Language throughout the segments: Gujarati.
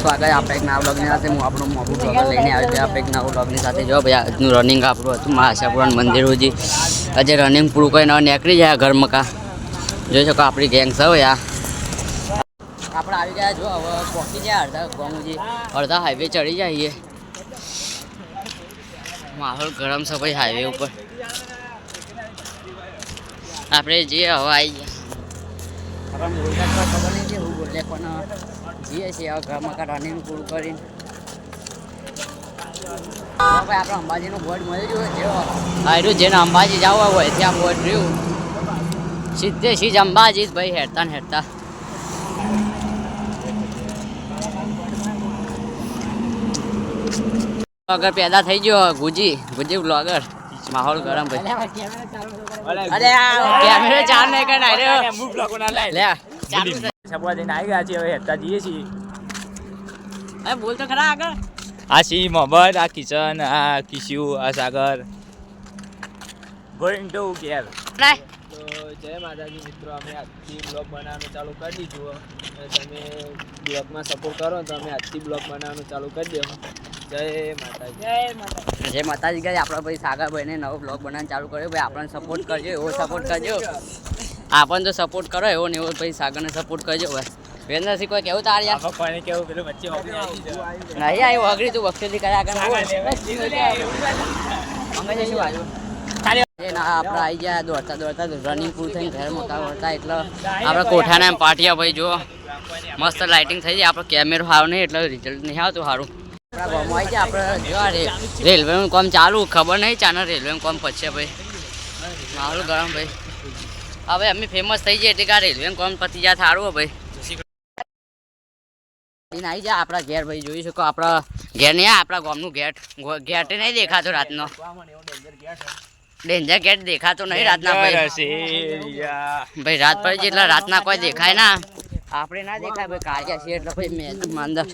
સ્વાગત આપણે એક નવા બ્લોગની સાથે હું આપણો મોટું બ્લોગર લઈને આવ્યો છું આપણે એક નવા બ્લોગની સાથે જો ભાઈ આજનું રનિંગ આપણું હતું મા આશાપુરાણ મંદિર સુધી આજે રનિંગ પૂરું કરીને નીકળી જાય ઘર મકા જોઈ શકો આપણી ગેંગ છે ભાઈ આપણે આવી ગયા જો હવે પહોંચી જાય અડધા ગોમુજી અડધા હાઈવે ચડી જઈએ માહોલ ગરમ છે ભાઈ હાઈવે ઉપર આપણે જે હવે આવી ગયા ખબર નહીં કે હું બોલે પણ જઈએ છીએ હવે ઘરમાં રનિંગ પૂરું કરીને ભાઈ આપણે અંબાજીનું બોર્ડ મળી ગયું છે આયરું જેને અંબાજી જવું હોય ત્યાં બોર્ડ રહ્યું સીધે સીધ અંબાજી ભાઈ હેરતા ને હેરતા બ્લોગર પેદા થઈ ગયો ગુજી બ્લોગર માહોલ ગરમ ભાઈ અરે કેમેરા ચાર નહીં કર ડાયરેક્ટ હું બ્લોગ બના લે ચાલુ સપવા જઈને આવી ગયા છે હવે હેતા જઈએ છીએ એ બોલ તો ખરા આગળ આ સી મોહમ્મદ આ કિશન આ કિશુ આ સાગર ગોઈંગ ટુ કેર તો જય માતાજી મિત્રો અમે આજથી બ્લોગ બનાવવાનું ચાલુ કરી દીધું તમે બ્લોગમાં સપોર્ટ કરો તો અમે આજથી બ્લોગ બનાવવાનું ચાલુ કરી દો જય માતાજી જય માતાજી ગાય આપણા ભાઈ સાગરભાઈને નવો બ્લોગ બનાવવાનું ચાલુ કર્યો ભાઈ આપણને સપોર્ટ કરજો એવો સપોર્ટ કરજો આપણને તો સપોર્ટ કરો એવો ને એવો ભાઈ સાગરને સપોર્ટ કરજો ભાઈ વેન્દ્રસિંહ કોઈ કેવું તાર યાર કોને કેવું પેલું વચ્ચે નહીં આવ્યું અઘરી તું વખતેથી કર્યા કર અમે જઈશું આજુ આપણે આવી ગયા દોડતા રનિંગ પૂરું થઈને ઘરે મોટા એટલે આપણે કોઠાના એમ પાટિયા ભાઈ જો મસ્ત લાઇટિંગ થઈ જાય આપણો કેમેરો સારો નહીં એટલે રિઝલ્ટ નહીં આવતું સારું આપણા ગામમાં આવી જાય આપણે જો રેલવેનું કામ ચાલુ ખબર નહીં ચાને રેલવેનું કામ પછી ભાઈ માહોલ ગરમ ભાઈ હવે અમે ફેમસ થઈ જાય એટલે કે આ રેલવેનું કામ પતી જાય સારું ભાઈ આવી જાય આપણા ઘેર ભાઈ જોઈ શકો આપણા ઘેર નહીં આપણા ગામનું ગેટ નહીં દેખાતો રાતનો ડેન્જર ગેટ દેખાતો નહીં રાતના ભાઈ રાત પર જેટલા રાતના કોઈ દેખાય ના આપણે ના દેખાય ભાઈ કાઢ્યા છીએ એટલે ભાઈ મેં અંદર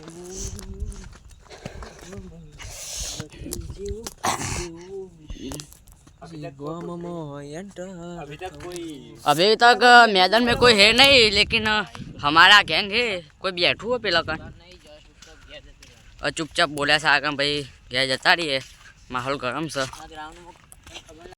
अभी तक मैदान में कोई है नहीं लेकिन हमारा गैंग है कोई बैठू हो पेला का और चुपचाप बोला सागर भाई गया जता रही है माहौल गरम सा